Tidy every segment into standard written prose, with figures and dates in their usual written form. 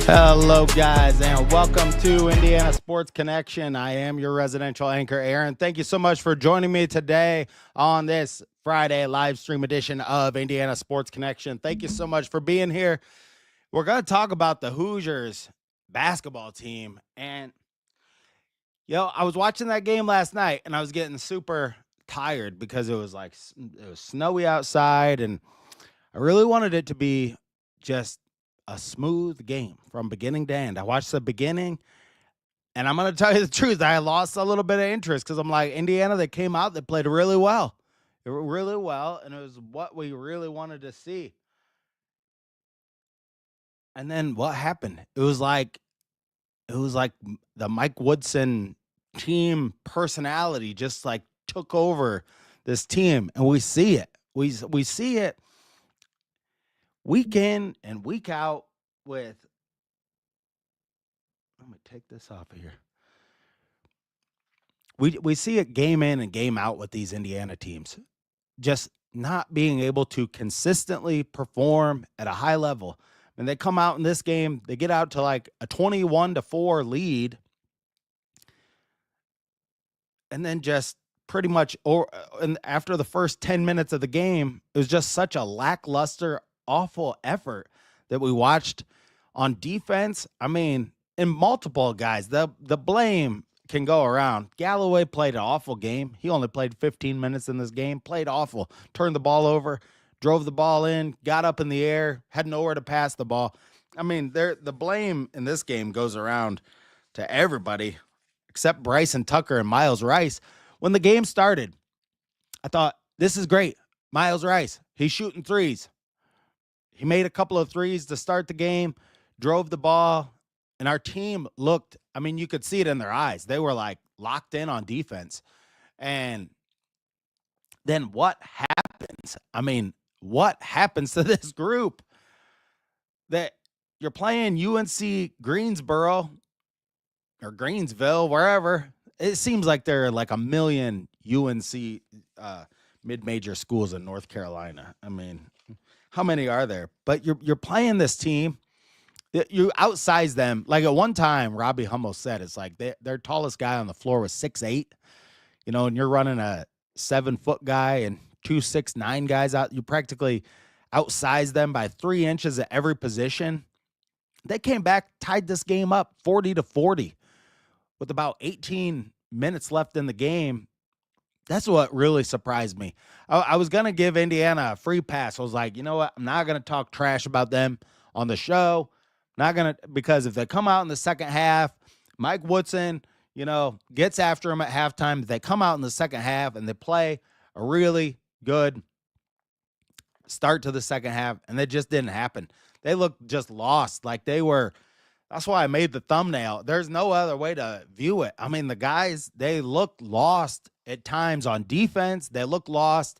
Hello, guys, and welcome to Indiana Sports Connection. I am your residential anchor, Aaron. Thank you so much for joining me today on this Friday live stream edition of Indiana Sports Connection. Thank you so much for being here. We're going to talk about the Hoosiers basketball team. And, I was watching that game last night, and I was getting super tired because it was snowy outside, and I really wanted it to be just a smooth game from beginning to end. I watched the beginning, and I'm going to tell you the truth. I lost a little bit of interest because I'm like, Indiana, they came out, they played really well. They were really well, and it was what we really wanted to see. And then what happened? It was like the Mike Woodson team personality just like took over this team, and we see it. We see it week in and week out with, let me take this off of here. We see it game in and game out with these Indiana teams, just not being able to consistently perform at a high level. And they come out in this game, they get out to like a 21-4 lead, and then just pretty much, and after the first 10 minutes of the game, it was just such a lackluster, awful effort that we watched on defense. I mean, in multiple guys, the blame can go around. Galloway played an awful game. He only played 15 minutes in this game, played awful, turned the ball over, drove the ball in, got up in the air, had nowhere to pass the ball. I mean, the blame in this game goes around to everybody except Bryson Tucker and Miles Rice. When the game started, I thought, this is great. Miles Rice, he's shooting threes. He made a couple of threes to start the game, drove the ball, and our team looked, I mean, you could see it in their eyes. They were like locked in on defense. And then what happens? I mean, what happens to this group? That you're playing UNC Greensboro or Greensville, wherever. It seems like there are like a million UNC mid-major schools in North Carolina. I mean, how many are there? But you're playing this team. You outsize them. Like at one time, Robbie Hummel said, it's like their tallest guy on the floor was 6'8", and you're running a 7-foot guy and 2 6'9" guys out. You practically outsize them by 3 inches at every position. They came back, tied this game up 40-40 with about 18 minutes left in the game. That's what really surprised me. I was going to give Indiana a free pass. I was like, you know what? I'm not going to talk trash about them on the show. Not going to, because if they come out in the second half, Mike Woodson, gets after them at halftime. If they come out in the second half and they play a really good start to the second half, and that just didn't happen. They looked just lost. Like they were. That's why I made the thumbnail. There's no other way to view it. I mean, the guys, they look lost at times on defense. They look lost.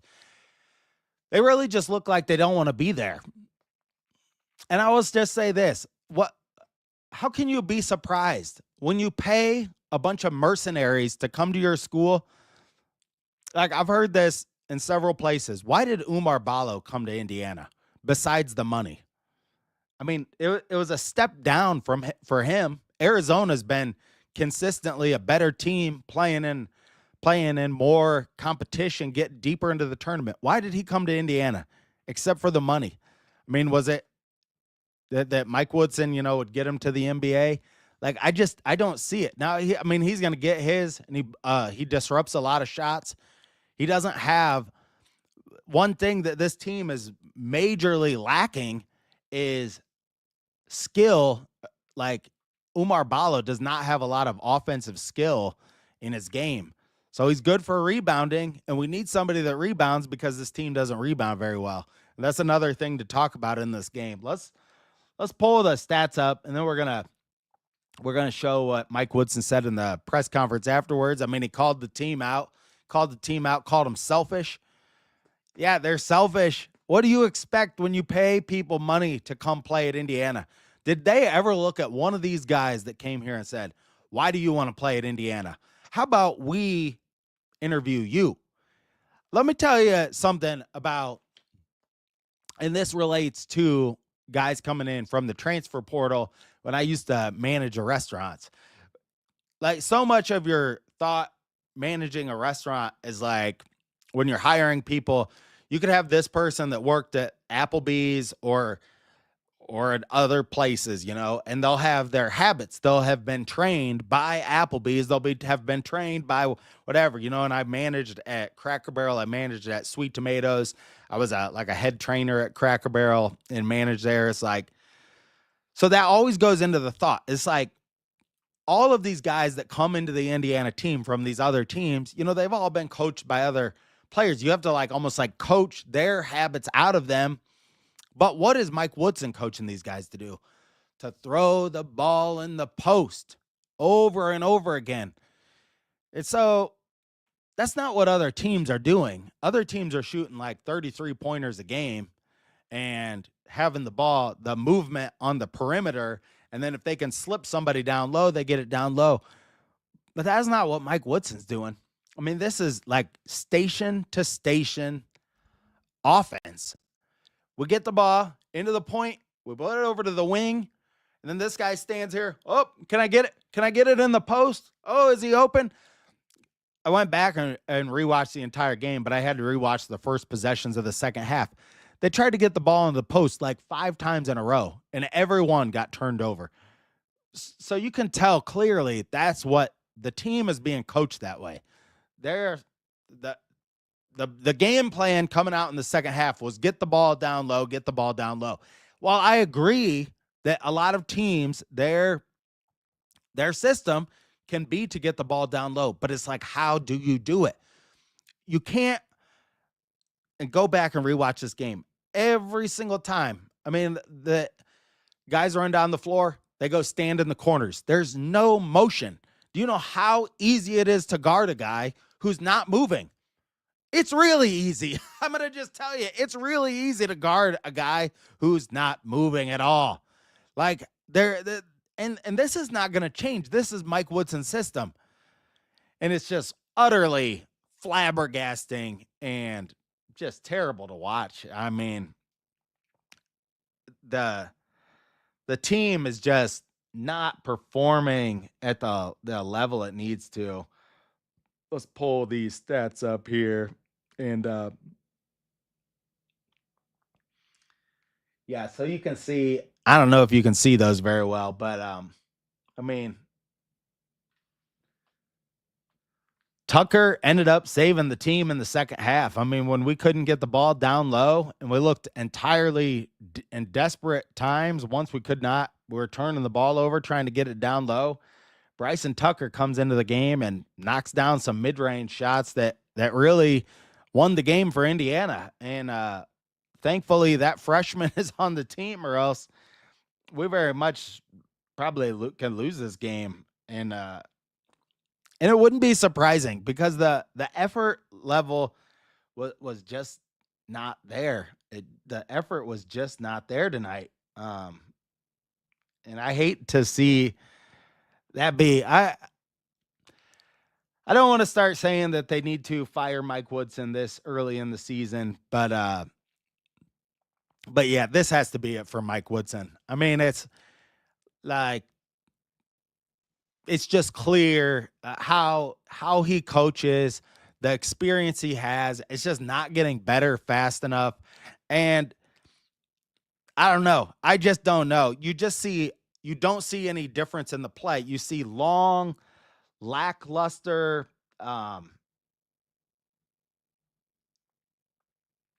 They really just look like they don't want to be there. And I will just say this. How can you be surprised when you pay a bunch of mercenaries to come to your school? Like, I've heard this in several places. Why did Umar Ballo come to Indiana besides the money? I mean, it was a step down for him. Arizona's been consistently a better team, playing in more competition, get deeper into the tournament. Why did he come to Indiana except for the money? I mean, was it that Mike Woodson, would get him to the NBA? Like, I don't see it. Now, he's going to get his, and he disrupts a lot of shots. He doesn't have one thing that this team is majorly lacking is skill. Like, Umar Ballo does not have a lot of offensive skill in his game. So he's good for rebounding, and we need somebody that rebounds because this team doesn't rebound very well. And that's another thing to talk about in this game. Let's pull the stats up, and then we're gonna show what Mike Woodson said in the press conference afterwards. I mean, he called the team out, called them selfish. Yeah, they're selfish. What do you expect when you pay people money to come play at Indiana? Did they ever look at one of these guys that came here and said, why do you want to play at Indiana? How about we interview you? Let me tell you something about, and this relates to guys coming in from the transfer portal when I used to manage restaurants. Like, so much of your thought managing a restaurant is like when you're hiring people, you could have this person that worked at Applebee's or at other places, and they'll have their habits. They'll have been trained by Applebee's. Have been trained by whatever, and I managed at Cracker Barrel. I managed at Sweet Tomatoes. I was like a head trainer at Cracker Barrel and managed there. It's like, so that always goes into the thought. It's like all of these guys that come into the Indiana team from these other teams, they've all been coached by other players. You have to almost coach their habits out of them. But what is Mike Woodson coaching these guys to do? To throw the ball in the post over and over again. And so that's not what other teams are doing. Other teams are shooting 33 pointers a game and having the movement on the perimeter. And then if they can slip somebody down low, they get it down low. But that's not what Mike Woodson's doing. I mean, this is station to station offense. We get the ball into the point. We put it over to the wing. And then this guy stands here. Oh, can I get it? Can I get it in the post? Oh, is he open? I went back and rewatched the entire game, but I had to rewatch the first possessions of the second half. They tried to get the ball in the post 5 times in a row, and every one got turned over. So you can tell clearly that's what the team is being coached that way. The game plan coming out in the second half was get the ball down low, get the ball down low. While I agree that a lot of teams, their system can be to get the ball down low, but it's how do you do it? You can't, and go back and rewatch this game every single time. I mean, the guys run down the floor, they go stand in the corners. There's no motion. Do you know how easy it is to guard a guy who's not moving? It's really easy. I'm going to just tell you, it's really easy to guard a guy who's not moving at all. And this is not going to change. This is Mike Woodson's system. And it's just utterly flabbergasting and just terrible to watch. I mean, the team is just not performing at the level it needs to. Let's pull these stats up here. And yeah, so you can see, I don't know if you can see those very well, but I mean, Tucker ended up saving the team in the second half. I mean, when we couldn't get the ball down low and we looked entirely in desperate times, once we were turning the ball over, trying to get it down low. Bryson Tucker comes into the game and knocks down some mid-range shots that really won the game for Indiana. And thankfully that freshman is on the team, or else we very much probably can lose this game. And it wouldn't be surprising because the effort level was just not there. The effort was just not there tonight. And I hate to see that be. I don't want to start saying that they need to fire Mike Woodson this early in the season, but yeah, this has to be it for Mike Woodson. I mean, it's just clear how he coaches, the experience he has. It's just not getting better fast enough. And I don't know. I just don't know. You don't see any difference in the play. You see long, lackluster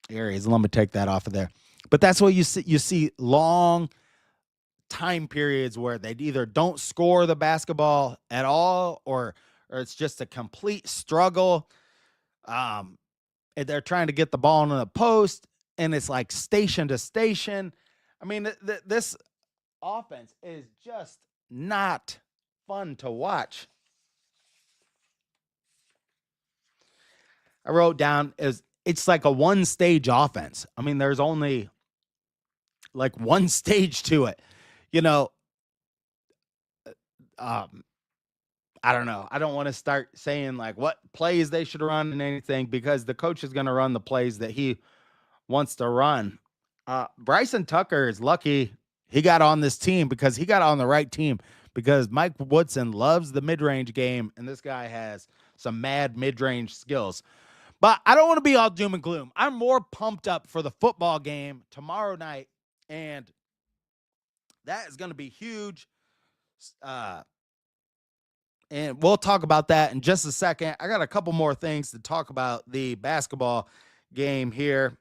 areas. Let me take that off of there. But that's what you see. You see long time periods where they either don't score the basketball at all, or it's just a complete struggle. And they're trying to get the ball into the post, and it's station to station. I mean, this offense is just not fun to watch. I wrote down it's like a one-stage offense. I mean, there's only one stage to it. I don't know. I don't want to start saying what plays they should run and anything, because the coach is going to run the plays that he wants to run. Bryson Tucker is lucky he got on this team because he got on the right team because Mike Woodson loves the mid-range game, and this guy has some mad mid-range skills. But I don't want to be all doom and gloom. I'm more pumped up for the football game tomorrow night, and that is going to be huge. And we'll talk about that in just a second. I got a couple more things to talk about the basketball game here.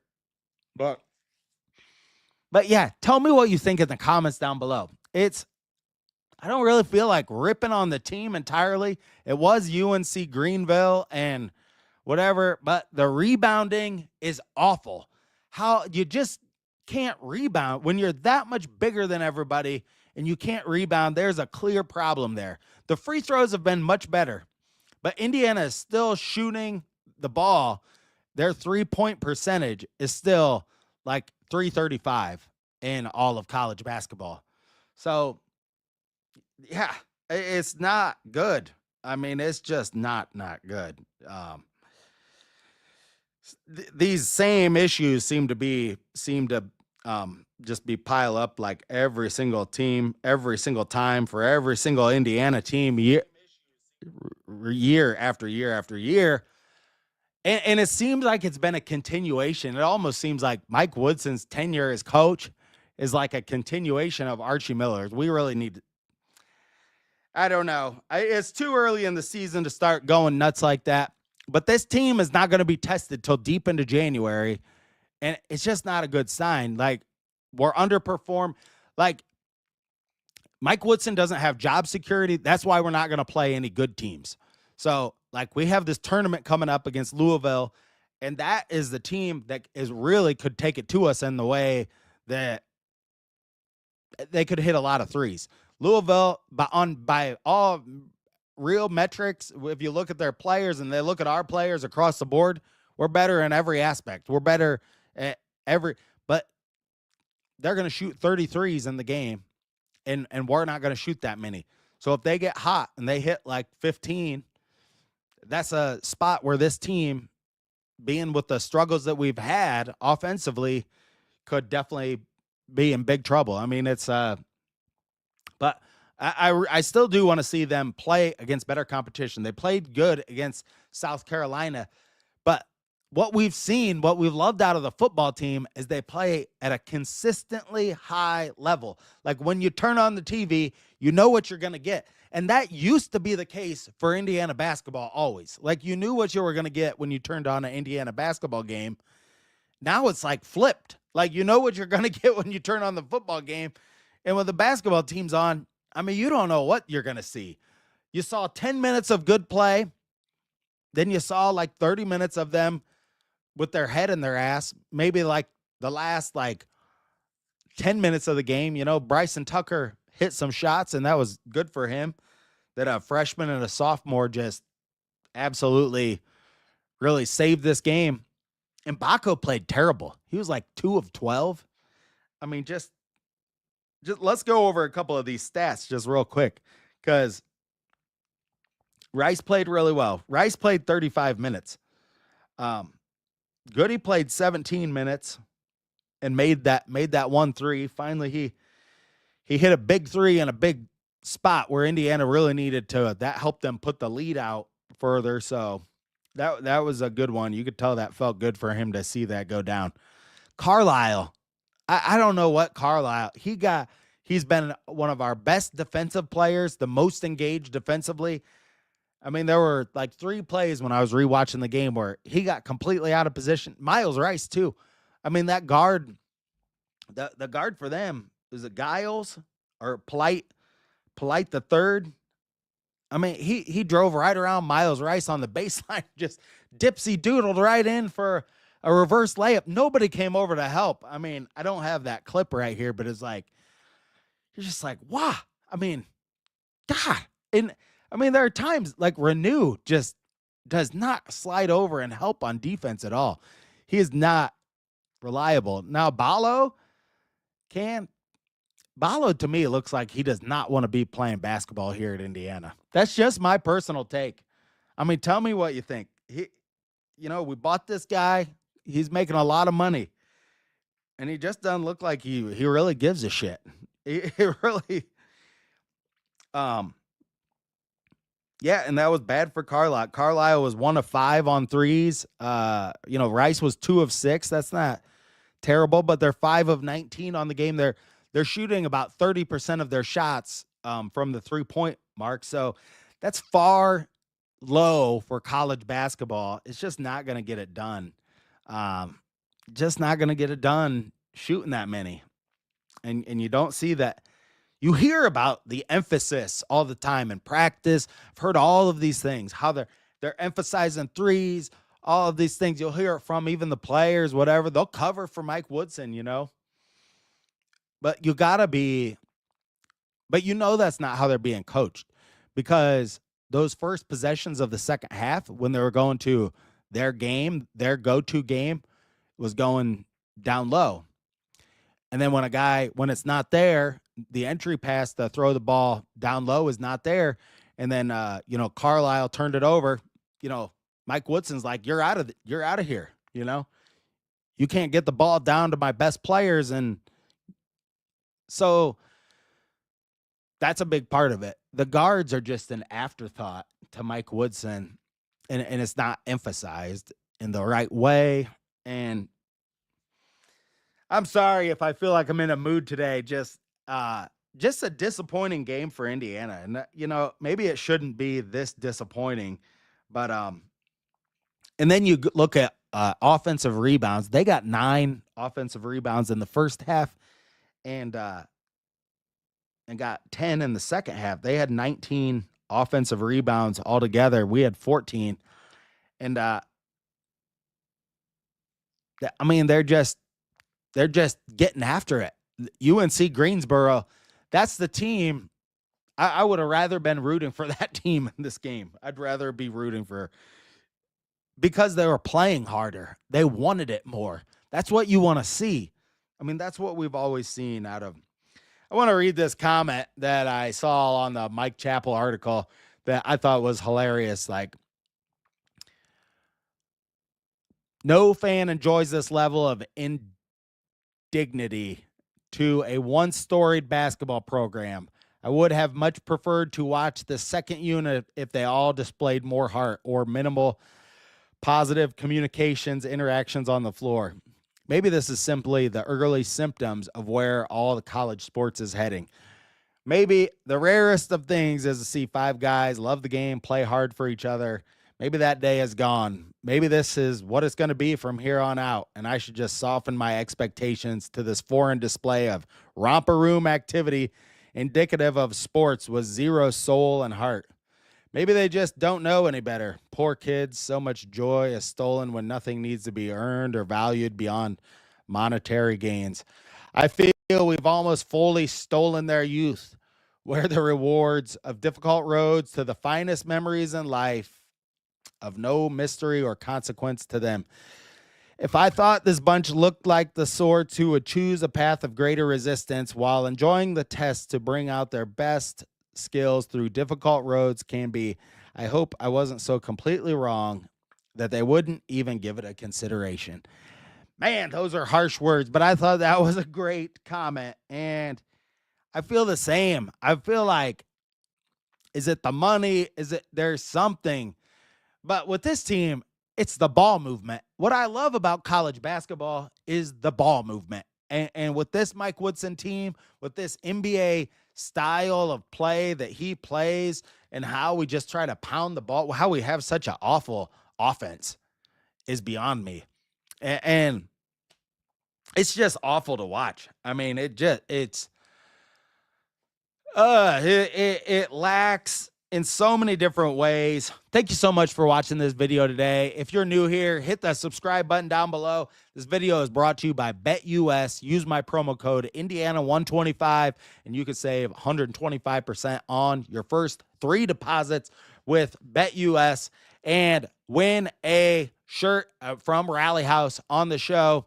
But yeah, tell me what you think in the comments down below. I don't really feel like ripping on the team entirely. It was UNC Greenville and whatever, but the rebounding is awful. How you just can't rebound when you're that much bigger than everybody and you can't rebound. There's a clear problem there. The free throws have been much better, but Indiana is still shooting the ball. Their 3-point percentage is still like 335 in all of college basketball. So, yeah, it's not good. I mean, it's just not good. These same issues seem to just be pile up like every single team, every single time for every single Indiana team year after year after year. And it seems like it's been a continuation. It almost seems like Mike Woodson's tenure as coach is like a continuation of Archie Miller's. We really need to, I don't know. It's too early in the season to start going nuts like that. But this team is not going to be tested till deep into January. And it's just not a good sign. Like, we're underperformed. Like, Mike Woodson doesn't have job security. That's why we're not going to play any good teams. So, like, we have this tournament coming up against Louisville, and that is the team that is really could take it to us in the way that they could hit a lot of threes. Louisville, by all real metrics, if you look at their players and they look at our players across the board, we're better in every aspect. We're better at but they're going to shoot 33s in the game, and we're not going to shoot that many. So if they get hot and they hit like 15, that's a spot where this team, being with the struggles that we've had offensively, could definitely be in big trouble. I mean, it's but I still do want to see them play against better competition. They played good against South Carolina, but what we've seen, what we've loved out of the football team is they play at a consistently high level. Like, when you turn on the TV, you know what you're going to get. And that used to be the case for Indiana basketball always. Like, you knew what you were going to get when you turned on an Indiana basketball game. Now it's like flipped. Like, you know what you're going to get when you turn on the football game. And when the basketball team's on, I mean, you don't know what you're going to see. You saw 10 minutes of good play. Then you saw like 30 minutes of them with their head in their ass. Maybe like the last like 10 minutes of the game, you know, Bryson Tucker hit some shots, and that was good for him. That a freshman and a sophomore just absolutely really saved this game. And Baco played terrible. He was like 2 of 12. I mean, just let's go over a couple of these stats just real quick, because Rice played really well. Rice played 35 minutes. Goody played 17 minutes and made that 1-3. Finally, he hit a big 3 in a big spot where Indiana really needed to. That helped them put the lead out further. So that was a good one. You could tell that felt good for him to see that go down. Carlisle, I don't know what Carlisle, he's been one of our best defensive players, the most engaged defensively. I mean, there were like 3 plays when I was rewatching the game where he got completely out of position. Miles Rice too. I mean, that guard, the guard for them, is it Giles or Polite the third? I mean, he drove right around Miles Rice on the baseline, just dipsy doodled right in for a reverse layup. Nobody came over to help. I mean, I don't have that clip right here, but it's like, you're just like, wow. I mean, God. And I mean, there are times like Renew just does not slide over and help on defense at all. He is not reliable. Now, Ballo to me looks like he does not want to be playing basketball here at Indiana. That's just my personal take. I mean, tell me what you think. We bought this guy. He's making a lot of money, and he just doesn't look like he really gives a shit. It really, um, yeah, and that was bad for Carlisle. Carlisle was 1 of 5 on threes. Rice was 2 of 6. That's not terrible, but they're 5 of 19 on the game. They're shooting about 30% of their shots from the 3-point mark. So that's far low for college basketball. It's just not going to get it done. Um, just not going to get it done shooting that many. And you don't see that. You hear about the emphasis all the time in practice. I've heard all of these things, how they're emphasizing threes, all of these things. You'll hear it from even the players, whatever. They'll cover for Mike Woodson. But that's not how they're being coached, because those first possessions of the second half, when they were going to their game, their go-to game, was going down low. And then when it's not there, the entry pass to throw the ball down low is not there. And then, Carlisle turned it over. Mike Woodson's like, you're out of here. You can't get the ball down to my best players. And so that's a big part of it. The guards are just an afterthought to Mike Woodson, and it's not emphasized in the right way. And I'm sorry if I feel like I'm in a mood today. Just a disappointing game for Indiana. And maybe it shouldn't be this disappointing, but and then you look at offensive rebounds. They got 9 offensive rebounds in the first half, and got 10 in the second half. They had 19 offensive rebounds altogether. We had 14. And they're just getting after it. UNC Greensboro, that's the team. I would have rather been rooting for that team in this game. I'd rather be rooting for, because they were playing harder. They wanted it more. That's what you want to see. That's what we've always seen out of. I want to read this comment that I saw on the Mike Chappell article that I thought was hilarious. Like, no fan enjoys this level of indignity to a one-storied basketball program. I would have much preferred to watch the second unit if they all displayed more heart or minimal positive communications, interactions on the floor. Maybe this is simply the early symptoms of where all the college sports is heading. Maybe the rarest of things is to see 5 guys love the game, play hard for each other. Maybe that day is gone. Maybe this is what it's going to be from here on out, and I should just soften my expectations to this foreign display of romper room activity indicative of sports with zero soul and heart. Maybe they just don't know any better. Poor kids, so much joy is stolen when nothing needs to be earned or valued beyond monetary gains. I feel we've almost fully stolen their youth, where the rewards of difficult roads to the finest memories in life, of no mystery or consequence to them. If I thought this bunch looked like the sorts who would choose a path of greater resistance while enjoying the test to bring out their best skills through difficult roads can be, I hope I wasn't so completely wrong that they wouldn't even give it a consideration. Man, those are harsh words, but I thought that was a great comment. And I feel the same. I feel like, is it the money? Is it, there's something? But with this team, it's the ball movement. What I love about college basketball is the ball movement. And with this Mike Woodson team, with this NBA style of play that he plays, and how we just try to pound the ball, how we have such an awful offense is beyond me. And it's just awful to watch. It lacks in so many different ways. Thank you so much for watching this video today. If you're new here, hit that subscribe button down below. This video is brought to you by BetUS. Use my promo code Indiana125 and you can save 125% on your first 3 deposits with BetUS, and win a shirt from Rally House on the show.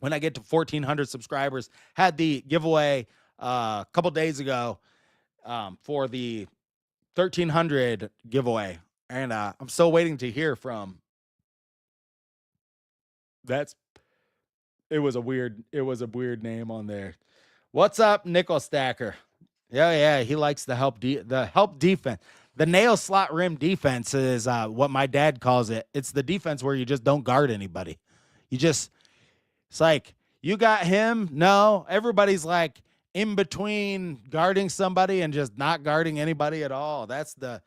When I get to 1,400 subscribers, had the giveaway a couple days ago for the 1,300 giveaway, and I'm still waiting to hear from. It was a weird name on there. What's up, nickel stacker? Yeah, he likes the help defense. The nail slot rim defense is what my dad calls it. It's the defense where you just don't guard anybody. It's like, you got him. No, everybody's like in between guarding somebody and just not guarding anybody at all. That's the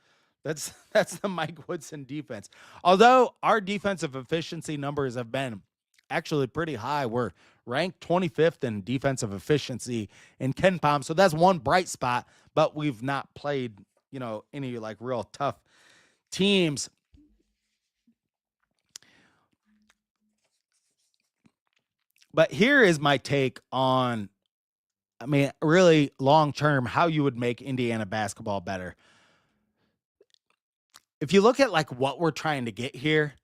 Mike Woodson defense. Although our defensive efficiency numbers have been actually pretty high. We're ranked 25th in defensive efficiency in KenPom. So that's one bright spot, but we've not played, any like real tough teams. But here is my take on, really long term, how you would make Indiana basketball better. If you look at like what we're trying to get here,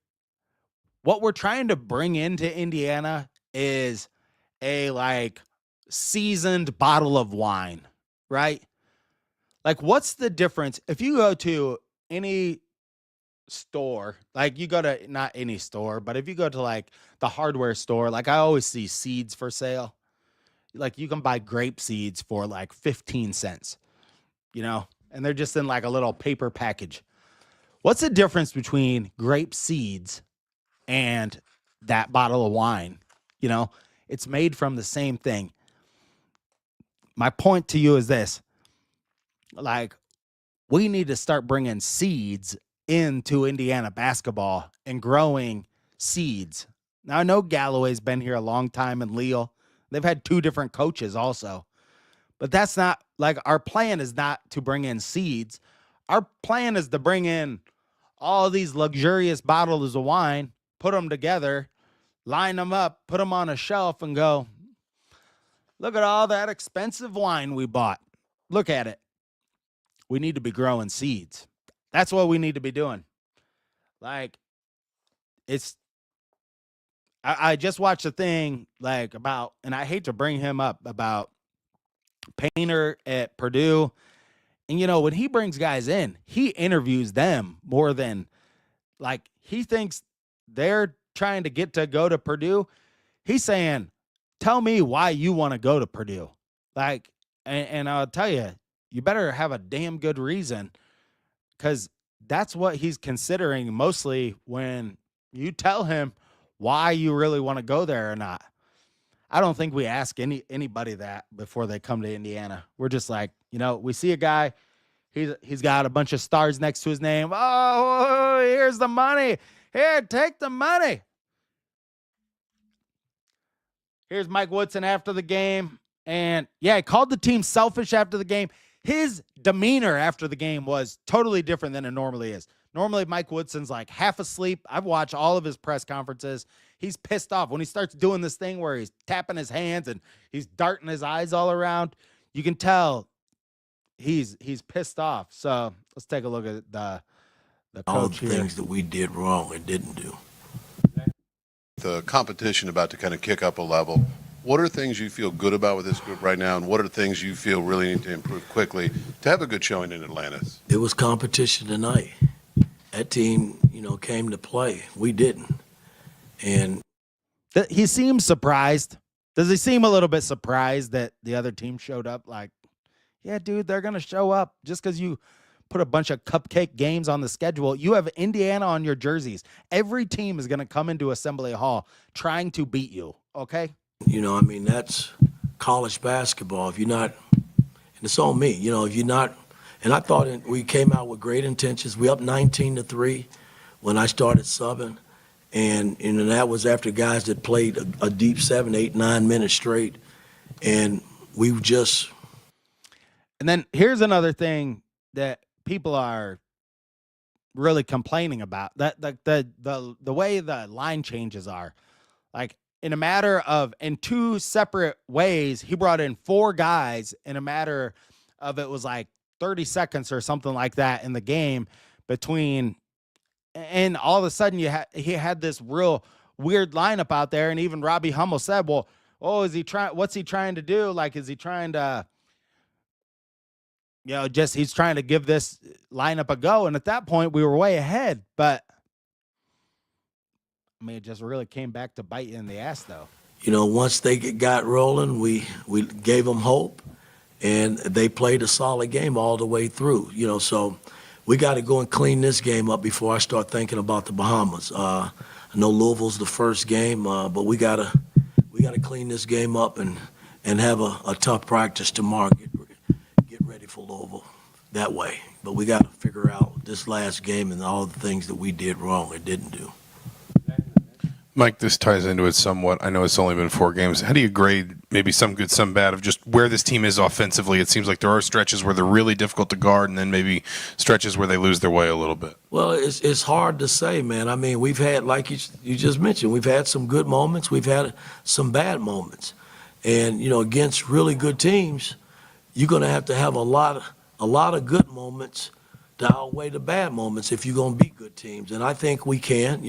what we're trying to bring into Indiana is a like seasoned bottle of wine, right? Like, what's the difference if you go to any store, like you go to not any store, but if you go to like the hardware store, like I always see seeds for sale. Like you can buy grape seeds for like 15 cents, and they're just in like a little paper package. What's the difference between grape seeds and that bottle of wine? It's made from the same thing. My point to you is this. Like, we need to start bringing seeds into Indiana basketball and growing seeds. Now, I know Galloway's been here a long time and Leal. They've had 2 different coaches also. But that's not, like, our plan is not to bring in seeds. Our plan is to bring in all these luxurious bottles of wine, put them together, line them up, put them on a shelf, and go, look at all that expensive wine we bought. Look at it. We need to be growing seeds. That's what we need to be doing. Like, I just watched a thing like about, and I hate to bring him up, about Painter at Purdue. And, when he brings guys in, he interviews them more than, like, he thinks they're trying to go to Purdue. He's saying, tell me why you want to go to Purdue. Like, and I'll tell you, you better have a damn good reason, because that's what he's considering mostly when you tell him why you really want to go there or not. I don't think we ask anybody that before they come to Indiana. We're just like, we see a guy, he's got a bunch of stars next to his name. Oh, here's the money. Here, take the money. Here's Mike Woodson after the game. And yeah, he called the team selfish after the game. His demeanor after the game was totally different than it normally is. Normally, Mike Woodson's like half asleep. I've watched all of his press conferences. He's pissed off. When he starts doing this thing where he's tapping his hands and he's darting his eyes all around, you can tell he's pissed off. So let's take a look at the coach all the here. Things that we did wrong and didn't do. The competition about to kind of kick up a level. What are things you feel good about with this group right now, and what are things you feel really need to improve quickly to have a good showing in Atlantis? It was competition tonight. That team, came to play. We didn't. And he seems surprised. Does he seem a little bit surprised that the other team showed up? Like, yeah, dude, they're going to show up just because you put a bunch of cupcake games on the schedule. You have Indiana on your jerseys. Every team is going to come into Assembly Hall trying to beat you, okay? That's college basketball. If you're not, and it's on me, if you're not, and I thought we came out with great intentions. We up 19-3 when I started subbing. And that was after guys that played a deep 7, 8, 9 minutes straight. And we just. And then here's another thing that people are really complaining about, that the way the line changes are. Like, in 2 separate ways, he brought in 4 guys in a matter of, it was like 30 seconds or something like that in the game between, and all of a sudden he had this real weird lineup out there. And even Robbie Hummel said, well, what's he trying to do? Like, is he trying to, he's trying to give this lineup a go. And at that point we were way ahead, but it just really came back to bite you in the ass though. once they got rolling, we gave them hope, and they played a solid game all the way through. So we got to go and clean this game up before I start thinking about the Bahamas. I know Louisville's the first game, but we gotta clean this game up and have a tough practice tomorrow. Get ready for Louisville that way. But we got to figure out this last game and all the things that we did wrong and didn't do. Mike, this ties into it somewhat. I know it's only been 4 games. How do you grade maybe some good, some bad of just where this team is offensively? It seems like there are stretches where they're really difficult to guard and then maybe stretches where they lose their way a little bit. Well, it's hard to say, man. I mean, we've had, like you just mentioned, we've had some good moments. We've had some bad moments. And, against really good teams, you're going to have a lot of good moments to outweigh the bad moments if you're going to beat good teams. And I think we can,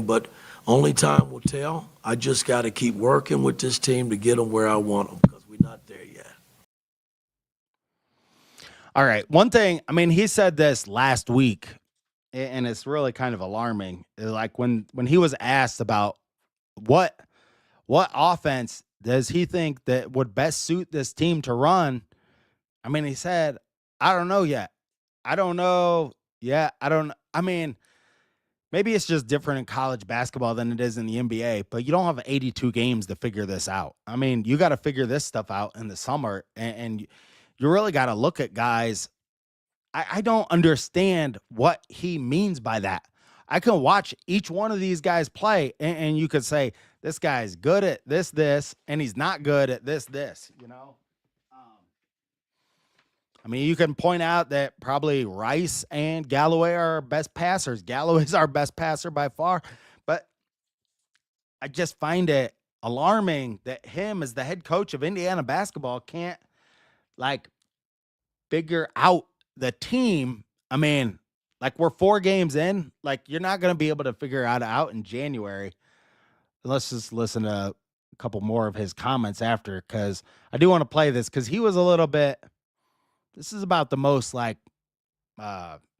but only time will tell. I just got to keep working with this team to get them where I want them because we're not there yet. All right. One thing, he said this last week, and it's really kind of alarming. Like when he was asked about what offense does he think that would best suit this team to run, he said, I don't know yet. I don't know. Yeah, I don't. Maybe it's just different in college basketball than it is in the NBA, but you don't have 82 games to figure this out. You got to figure this stuff out in the summer, and you really got to look at guys. I don't understand what he means by that. I can watch each one of these guys play, and you could say, this guy's good at this, and he's not good at this, you can point out that probably Rice and Galloway are our best passers. Galloway's our best passer by far. But I just find it alarming that him as the head coach of Indiana basketball can't, figure out the team. We're 4 games in. You're not going to be able to figure it out in January. Let's just listen to a couple more of his comments after, because I do want to play this because he was a little bit – this is about the most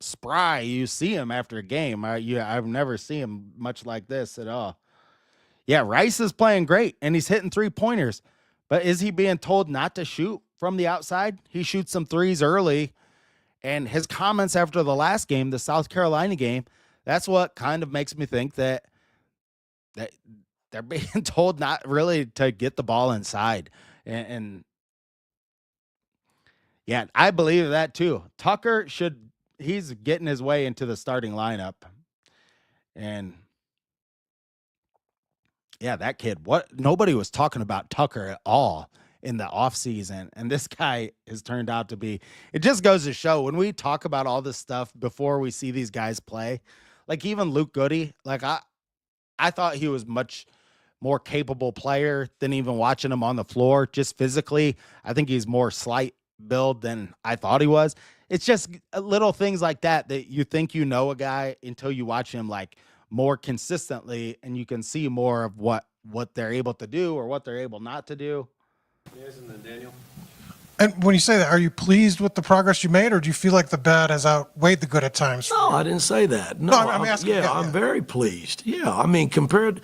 spry you see him after a game. I've never seen him much like this at all. Yeah, Rice is playing great, and he's hitting 3-pointers. But is he being told not to shoot from the outside? He shoots some threes early, and his comments after the last game, the South Carolina game, that's what kind of makes me think that they're being told not really to get the ball inside. And yeah, I believe that too. Tucker he's getting his way into the starting lineup. And yeah, that kid, nobody was talking about Tucker at all in the offseason. And this guy has turned out to be, it just goes to show when we talk about all this stuff before we see these guys play, even Luke Goody, I thought he was much more capable player than even watching him on the floor. Just physically, I think he's more slight build than I thought he was. It's just little things like that you think a guy until you watch him more consistently, and you can see more of what they're able to do or what they're able not to do. Yes, and then Daniel. And when you say that, are you pleased with the progress you made, or do you feel like the bad has outweighed the good at times? No, I didn't say that. No, I'm asking. I'm very pleased. Yeah, compared,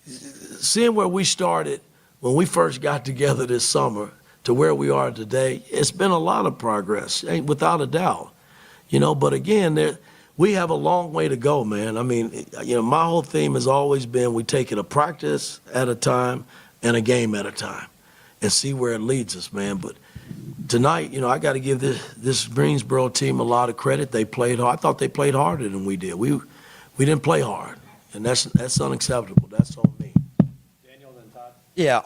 seeing where we started when we first got together this summer to where we are today, it's been a lot of progress, without a doubt. But again, we have a long way to go, man. My whole theme has always been we take it a practice at a time and a game at a time and see where it leads us, man. But tonight, I got to give this Greensboro team a lot of credit. They played hard. I thought they played harder than we did. We didn't play hard, and that's unacceptable. That's on me. Daniel, then Todd. Yeah,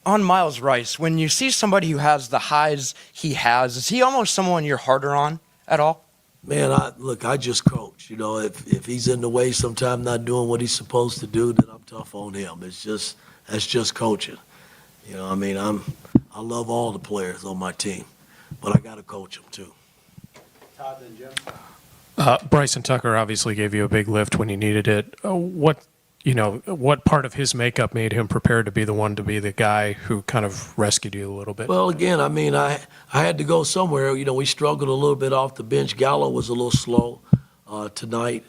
on Miles Rice, when you see somebody who has the highs he has, is he almost someone you're harder on at all? Man, I just coach. If he's in the way sometime not doing what he's supposed to do, then I'm tough on him. That's just coaching. I love all the players on my team, but I got to coach them too. Todd, then Jim. Bryson Tucker obviously gave you a big lift when you needed it. What part of his makeup made him prepared to be the one to be the guy who kind of rescued you a little bit? Well, again, I had to go somewhere. We struggled a little bit off the bench. Gallo was a little slow tonight.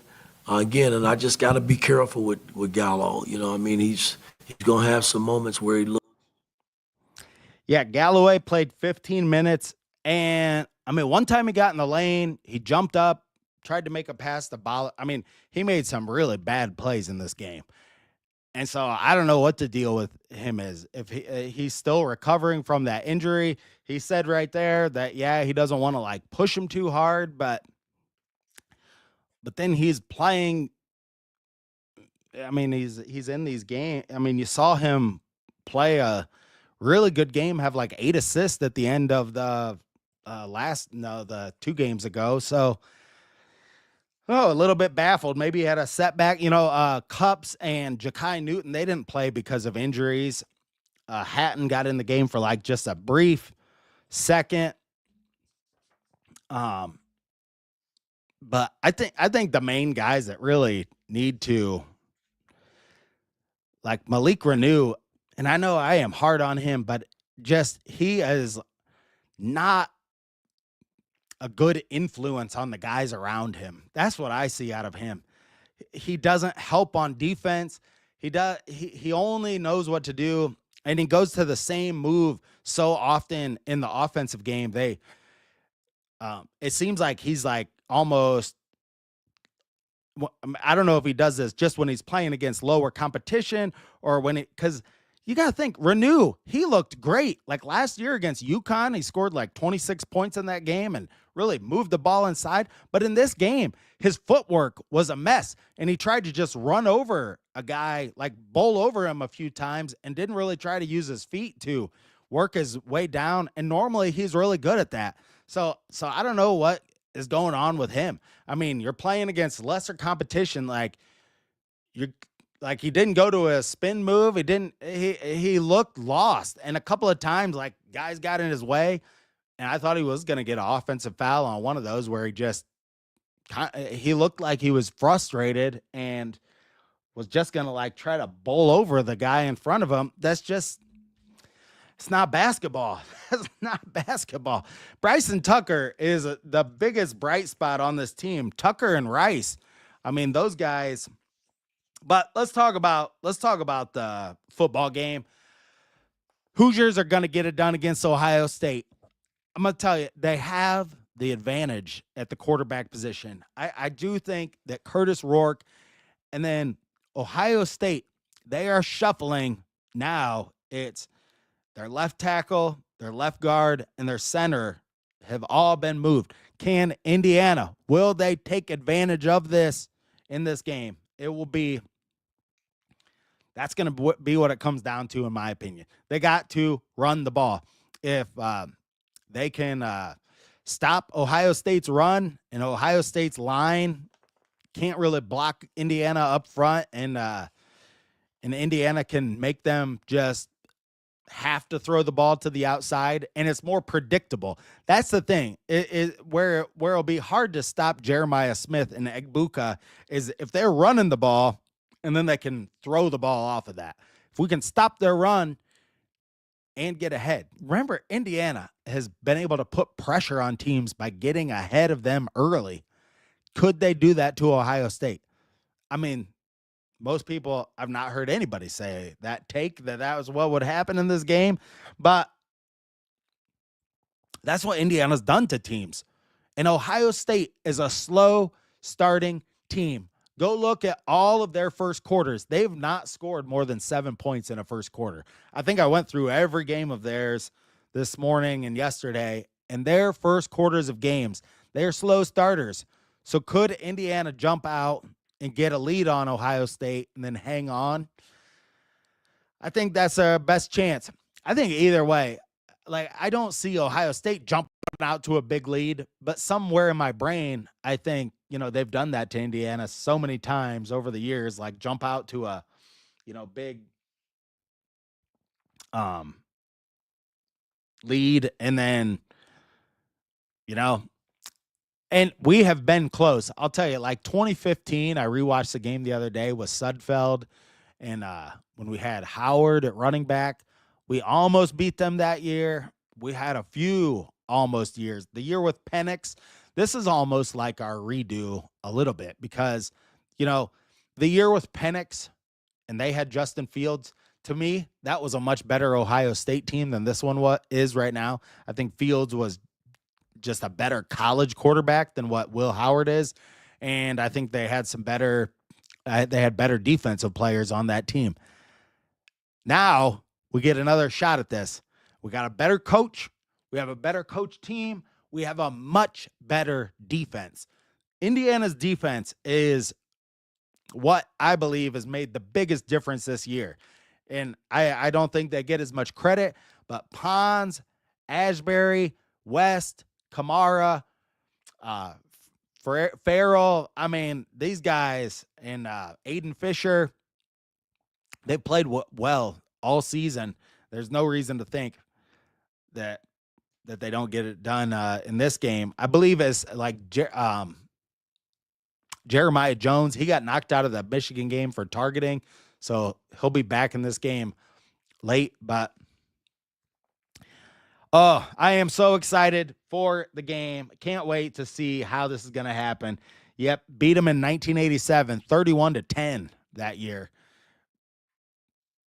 Again, and I just got to be careful with Gallo. He's He's going to have some moments where he looks. Yeah, Galloway played 15 minutes. And, I mean, one time he got in the lane, he jumped up, tried to make a pass to Ball. I mean, he made some really bad plays in this game. And so I don't know what the deal with him is. If he's still recovering from that injury, he said right there that, yeah, he doesn't want to like push him too hard, but then he's playing. I mean, he's in these games. I mean, you saw him play a really good game, have like 8 assists at the end of the the 2 games ago. So, a little bit baffled. Maybe he had a setback. Cups and Ja'Kai Newton, they didn't play because of injuries. Hatton got in the game for like just a brief second. But I think the main guys that really need to, like Malik Renew, and I know I am hard on him, but just he is not a good influence on the guys around him. That's what I see out of him. He doesn't help on defense. He only knows what to do, and he goes to the same move so often in the offensive game. It seems like he's like almost, I don't know if he does this just when he's playing against lower competition or because you got to think, Renew, he looked great. Like last year against UConn, he scored like 26 points in that game and really moved the ball inside. But in this game, his footwork was a mess, and he tried to just run over a guy, like bowl over him a few times, and didn't really try to use his feet to work his way down. And normally he's really good at that. So I don't know what is going on with him. I mean, you're playing against lesser competition. Like he didn't go to a spin move. He looked lost. And a couple of times, like guys got in his way, and I thought he was going to get an offensive foul on one of those where he looked like he was frustrated and was just going to like try to bowl over the guy in front of him. It's not basketball. That's not basketball. Bryson Tucker is the biggest bright spot on this team. Tucker and Rice. I mean, those guys. But let's talk about the football game. Hoosiers are going to get it done against Ohio State. I'm going to tell you, they have the advantage at the quarterback position. I do think that Curtis Rourke and then Ohio State, they are shuffling now. It's their left tackle, their left guard, and their center have all been moved. Can Indiana, will they take advantage of this in this game? That's going to be what it comes down to, in my opinion. They got to run the ball. If they can stop Ohio State's run, and Ohio State's line can't really block Indiana up front, and Indiana can make them just have to throw the ball to the outside, and it's more predictable. That's the thing. Where it'll be hard to stop Jeremiah Smith and Egbuka is if they're running the ball and then they can throw the ball off of that. If we can stop their run and get ahead. Remember, Indiana has been able to put pressure on teams by getting ahead of them early. Could they do that to Ohio State? I mean, most people, I've not heard anybody say that was what would happen in this game, but that's what Indiana's done to teams. And Ohio State is a slow starting team. Go look at all of their first quarters. They've not scored more than 7 points in a first quarter. I think I went through every game of theirs this morning and yesterday, and their first quarters of games, they're slow starters. So could Indiana jump out and get a lead on Ohio State and then hang on? I think that's our best chance. I think either way, like I don't see Ohio State jumping out to a big lead, but somewhere in my brain, I think, they've done that to Indiana so many times over the years, like jump out to a, big lead and then, and we have been close. I'll tell you, like 2015, I rewatched the game the other day with Sudfeld, and when we had Howard at running back, we almost beat them that year. We had a few almost years. The year with Penix, this is almost like our redo a little bit because, the year with Penix and they had Justin Fields, to me, that was a much better Ohio State team than this one is right now. I think Fields was just a better college quarterback than what Will Howard is. And I think they had they had better defensive players on that team. Now we get another shot at this. We got a better coach. We have a better coach team. We have a much better defense. Indiana's defense is what I believe has made the biggest difference this year. And I don't think they get as much credit, but Pons, Ashbury, West, Kamara, Farrell, I mean, these guys, and Aiden Fisher, they played well all season. There's no reason to think that they don't get it done in this game. I believe it's like Jeremiah Jones, he got knocked out of the Michigan game for targeting, so he'll be back in this game late. But oh, I am so excited for the game. Can't wait to see how this is going to happen. Yep, beat them in 1987, 31-10 that year.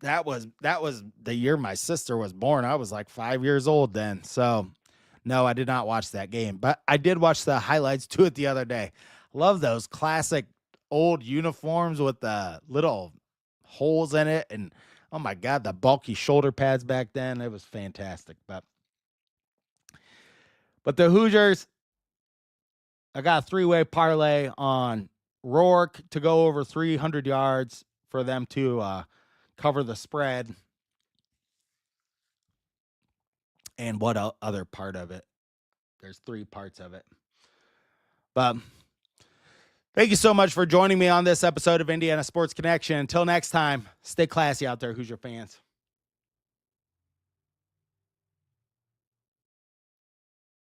That was the year my sister was born. I was like 5 years old then. So, no, I did not watch that game, but I did watch the highlights to it the other day. Love those classic old uniforms with the little holes in it. And, oh, my God, the bulky shoulder pads back then. It was fantastic. But the Hoosiers, I got a three-way parlay on Rourke to go over 300 yards for them to cover the spread. And what other part of it? There's three parts of it. But thank you so much for joining me on this episode of Indiana Sports Connection. Until next time, stay classy out there, Hoosier fans.